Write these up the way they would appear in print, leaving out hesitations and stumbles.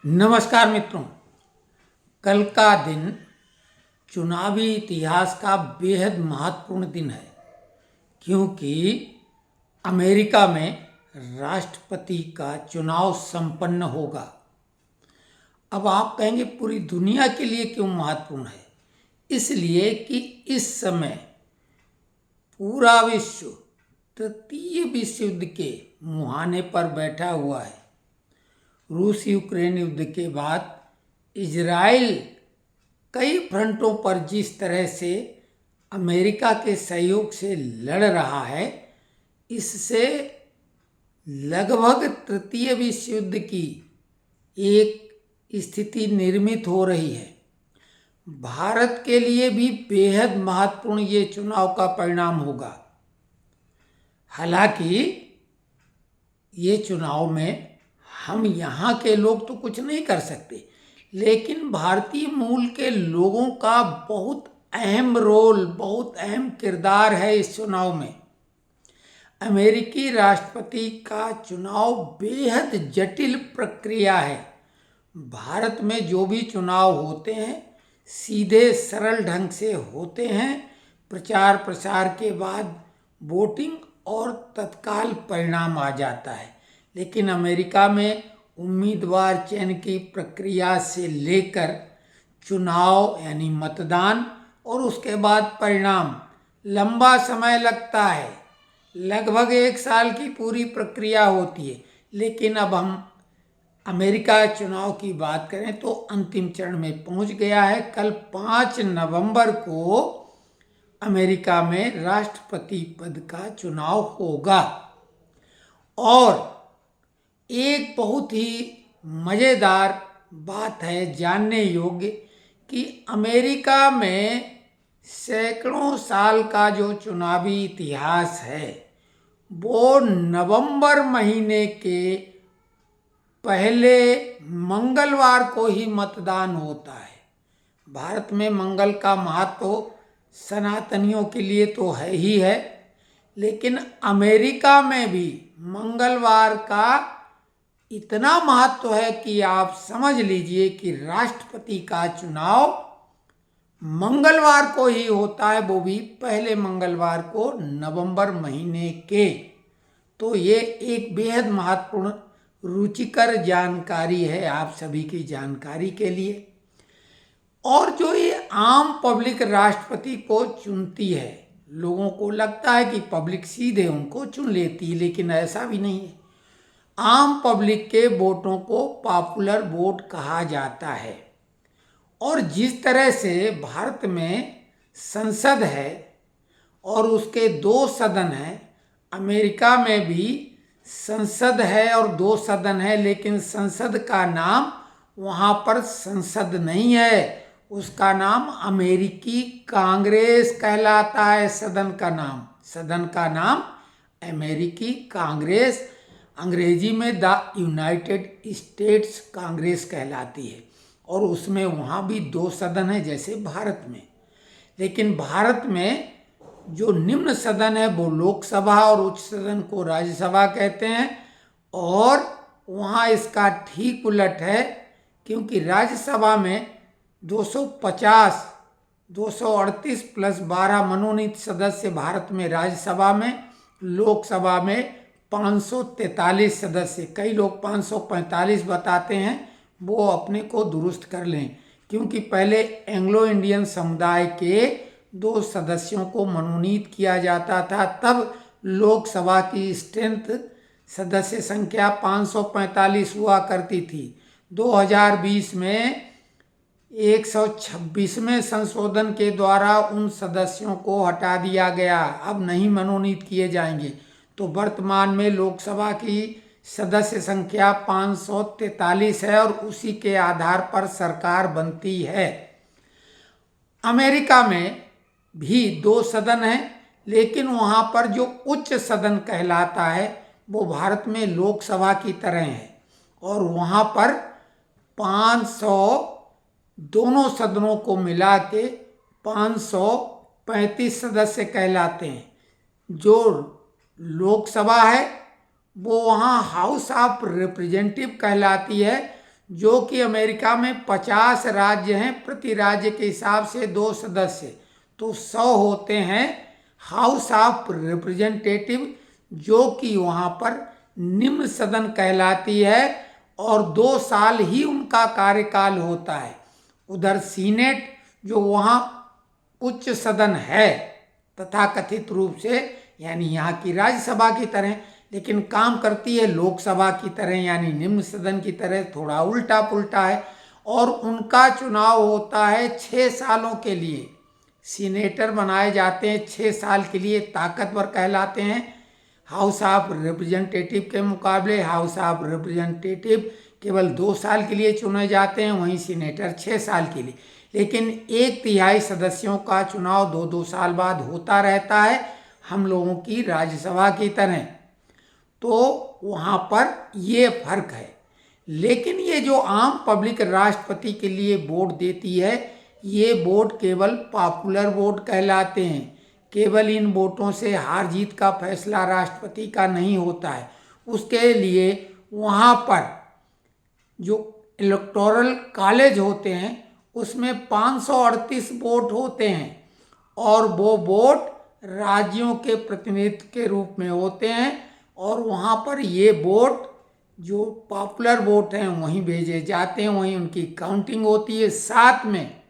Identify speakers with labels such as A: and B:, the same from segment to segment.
A: नमस्कार मित्रों। कल का दिन चुनावी इतिहास का बेहद महत्वपूर्ण दिन है, क्योंकि अमेरिका में राष्ट्रपति का चुनाव संपन्न होगा। अब आप कहेंगे पूरी दुनिया के लिए क्यों महत्वपूर्ण है? इसलिए कि इस समय पूरा विश्व तृतीय विश्व युद्ध के मुहाने पर बैठा हुआ है। रूस यूक्रेन युद्ध के बाद इजराइल कई फ्रंटों पर जिस तरह से अमेरिका के सहयोग से लड़ रहा है, इससे लगभग तृतीय विश्व युद्ध की एक स्थिति निर्मित हो रही है। भारत के लिए भी बेहद महत्वपूर्ण ये चुनाव का परिणाम होगा। हालांकि ये चुनाव में हम यहाँ के लोग तो कुछ नहीं कर सकते, लेकिन भारतीय मूल के लोगों का बहुत अहम रोल, बहुत अहम किरदार है इस चुनाव में। अमेरिकी राष्ट्रपति का चुनाव बेहद जटिल प्रक्रिया है। भारत में जो भी चुनाव होते हैं सीधे सरल ढंग से होते हैं। प्रचार प्रसार के बाद वोटिंग और तत्काल परिणाम आ जाता है। लेकिन अमेरिका में उम्मीदवार चयन की प्रक्रिया से लेकर चुनाव यानी मतदान और उसके बाद परिणाम लंबा समय लगता है। लगभग 1 साल की पूरी प्रक्रिया होती है। लेकिन अब हम अमेरिका चुनाव की बात करें तो अंतिम चरण में पहुंच गया है। कल 5 नवंबर को अमेरिका में राष्ट्रपति पद का चुनाव होगा। और एक बहुत ही मज़ेदार बात है जानने योग्य कि अमेरिका में सैकड़ों साल का जो चुनावी इतिहास है वो नवंबर महीने के पहले मंगलवार को ही मतदान होता है। भारत में मंगल का महत्व सनातनियों के लिए तो है ही है, लेकिन अमेरिका में भी मंगलवार का इतना महत्व है कि आप समझ लीजिए कि राष्ट्रपति का चुनाव मंगलवार को ही होता है, वो भी पहले मंगलवार को नवंबर महीने के। तो ये एक बेहद महत्वपूर्ण रुचिकर जानकारी है आप सभी की जानकारी के लिए। और जो ये आम पब्लिक राष्ट्रपति को चुनती है, लोगों को लगता है कि पब्लिक सीधे उनको चुन लेती है, लेकिन ऐसा भी नहीं है। आम पब्लिक के वोटों को पॉपुलर वोट कहा जाता है। और जिस तरह से भारत में संसद है और उसके 2 सदन हैं, अमेरिका में भी संसद है और 2 सदन है, लेकिन संसद का नाम वहाँ पर संसद नहीं है, उसका नाम अमेरिकी कांग्रेस कहलाता है। सदन का नाम अमेरिकी कांग्रेस, अंग्रेजी में द यूनाइटेड स्टेट्स कांग्रेस कहलाती है। और उसमें वहाँ भी 2 सदन है जैसे भारत में। लेकिन भारत में जो निम्न सदन है वो लोकसभा और उच्च सदन को राज्यसभा कहते हैं। और वहाँ इसका ठीक उलट है, क्योंकि राज्यसभा में 250, 238 प्लस 12 मनोनीत सदस्य भारत में राज्यसभा में। लोकसभा में 543 सदस्य, कई लोग 545 बताते हैं, वो अपने को दुरुस्त कर लें, क्योंकि पहले एंग्लो इंडियन समुदाय के 2 सदस्यों को मनोनीत किया जाता था, तब लोकसभा की स्ट्रेंथ सदस्य संख्या 545 हुआ करती थी। 2020 में 126वें संशोधन के द्वारा उन सदस्यों को हटा दिया गया, अब नहीं मनोनीत किए जाएंगे। तो वर्तमान में लोकसभा की सदस्य संख्या 543 है और उसी के आधार पर सरकार बनती है। अमेरिका में भी 2 सदन हैं, लेकिन वहाँ पर जो उच्च सदन कहलाता है वो भारत में लोकसभा की तरह है। और वहाँ पर 500, दोनों सदनों को मिला के 535 सदस्य कहलाते हैं। जो लोकसभा है वो वहाँ हाउस ऑफ रिप्रेजेंटेटिव कहलाती है, जो कि अमेरिका में 50 राज्य हैं, प्रति राज्य के हिसाब से 2 सदस्य, तो 100 होते हैं हाउस ऑफ रिप्रेजेंटेटिव, जो कि वहाँ पर निम्न सदन कहलाती है और 2 साल ही उनका कार्यकाल होता है। उधर सीनेट जो वहाँ उच्च सदन है तथाकथित रूप से, यानी यहाँ की राज्यसभा की तरह, लेकिन काम करती है लोकसभा की तरह यानी निम्न सदन की तरह, थोड़ा उल्टा पुल्टा है। और उनका चुनाव होता है 6 सालों के लिए। सीनेटर बनाए जाते हैं 6 साल के लिए, ताकतवर कहलाते हैं। हाउस ऑफ रिप्रेजेंटेटिव के मुकाबले हाउस ऑफ रिप्रेजेंटेटिव केवल 2 साल के लिए चुने जाते हैं, वहीं सीनेटर 6 साल के लिए। लेकिन 1/3 सदस्यों का चुनाव 2-2 साल बाद होता रहता है, हम लोगों की राज्यसभा की तरह। तो वहाँ पर ये फर्क है। लेकिन ये जो आम पब्लिक राष्ट्रपति के लिए वोट देती है, ये वोट केवल पॉपुलर वोट कहलाते हैं। केवल इन वोटों से हार जीत का फैसला राष्ट्रपति का नहीं होता है। उसके लिए वहाँ पर जो इलेक्टोरल कॉलेज होते हैं उसमें 538 वोट होते हैं और वो वोट राज्यों के प्रतिनिधित्व के रूप में होते हैं। और वहाँ पर ये वोट जो पॉपुलर वोट हैं वहीं भेजे जाते हैं, वहीं उनकी काउंटिंग होती है। साथ में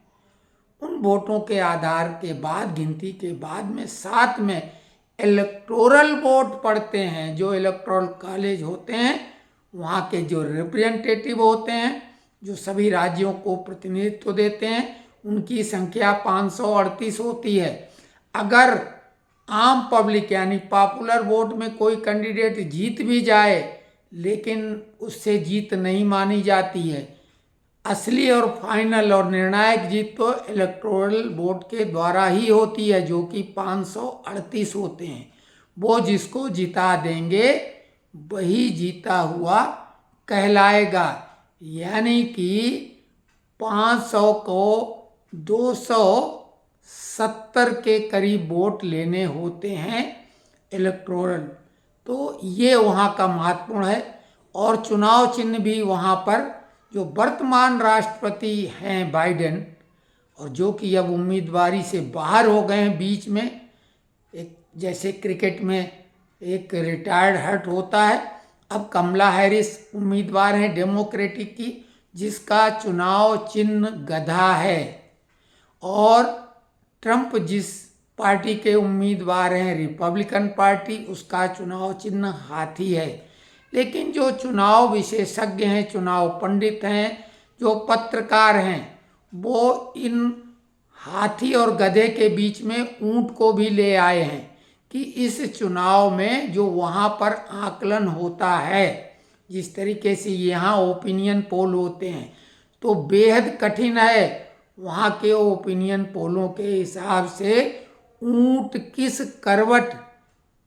A: उन वोटों के आधार के बाद, गिनती के बाद में, साथ में इलेक्टोरल वोट पड़ते हैं। जो इलेक्टोरल कॉलेज होते हैं वहाँ के जो रिप्रेजेंटेटिव होते हैं, जो सभी राज्यों को प्रतिनिधित्व देते हैं, उनकी संख्या 538 होती है। अगर आम पब्लिक यानी पॉपुलर वोट में कोई कैंडिडेट जीत भी जाए, लेकिन उससे जीत नहीं मानी जाती है। असली और फाइनल और निर्णायक जीत तो इलेक्टोरल वोट के द्वारा ही होती है, जो कि 538 होते हैं। वो जिसको जिता देंगे वही जीता हुआ कहलाएगा। यानी कि 500 को 270 के करीब वोट लेने होते हैं इलेक्टोरल। तो ये वहाँ का महत्वपूर्ण है। और चुनाव चिन्ह भी वहाँ पर जो वर्तमान राष्ट्रपति हैं बाइडेन, और जो कि अब उम्मीदवारी से बाहर हो गए हैं बीच में, एक जैसे क्रिकेट में एक रिटायर्ड हर्ट होता है, अब कमला हैरिस उम्मीदवार हैं डेमोक्रेटिक की, जिसका चुनाव चिन्ह गधा है। और ट्रंप जिस पार्टी के उम्मीदवार हैं रिपब्लिकन पार्टी, उसका चुनाव चिन्ह हाथी है। लेकिन जो चुनाव विशेषज्ञ हैं, चुनाव पंडित हैं, जो पत्रकार हैं, वो इन हाथी और गधे के बीच में ऊंट को भी ले आए हैं कि इस चुनाव में जो वहाँ पर आकलन होता है, जिस तरीके से यहाँ ओपिनियन पोल होते हैं, तो बेहद कठिन है। वहाँ के ओपिनियन पोलों के हिसाब से ऊंट किस करवट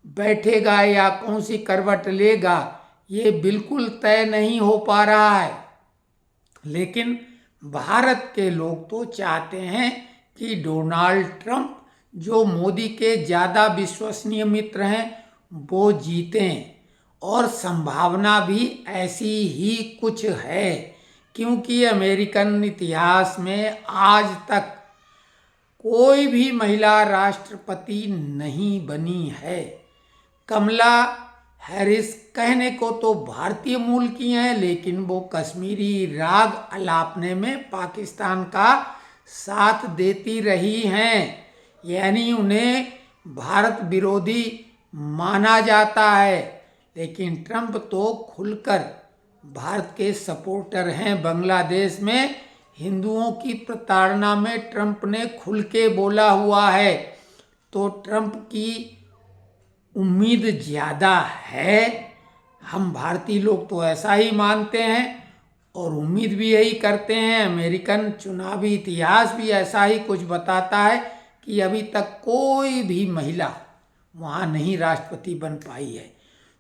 A: बैठेगा या कौन सी करवट लेगा, ये बिल्कुल तय नहीं हो पा रहा है। लेकिन भारत के लोग तो चाहते हैं कि डोनाल्ड ट्रंप, जो मोदी के ज़्यादा विश्वसनीय मित्र हैं, वो जीतें। और संभावना भी ऐसी ही कुछ है, क्योंकि अमेरिकन इतिहास में आज तक कोई भी महिला राष्ट्रपति नहीं बनी है। कमला हैरिस कहने को तो भारतीय मूल की हैं, लेकिन वो कश्मीरी राग अलापने में पाकिस्तान का साथ देती रही हैं, यानी उन्हें भारत विरोधी माना जाता है। लेकिन ट्रंप तो खुलकर भारत के सपोर्टर हैं। बांग्लादेश में हिंदुओं की प्रताड़ना में ट्रंप ने खुल के बोला हुआ है। तो ट्रंप की उम्मीद ज़्यादा है। हम भारतीय लोग तो ऐसा ही मानते हैं और उम्मीद भी यही करते हैं। अमेरिकन चुनावी इतिहास भी ऐसा ही कुछ बताता है कि अभी तक कोई भी महिला वहाँ नहीं राष्ट्रपति बन पाई है।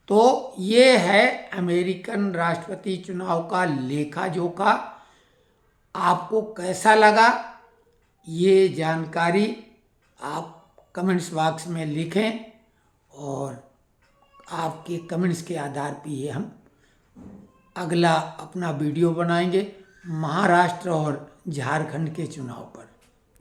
A: तो ये है अमेरिकन राष्ट्रपति चुनाव का लेखा जोखा। आपको कैसा लगा ये जानकारी आप कमेंट्स बॉक्स में लिखें और आपके कमेंट्स के आधार पर ये हम अगला अपना वीडियो बनाएंगे महाराष्ट्र और झारखंड के चुनाव पर।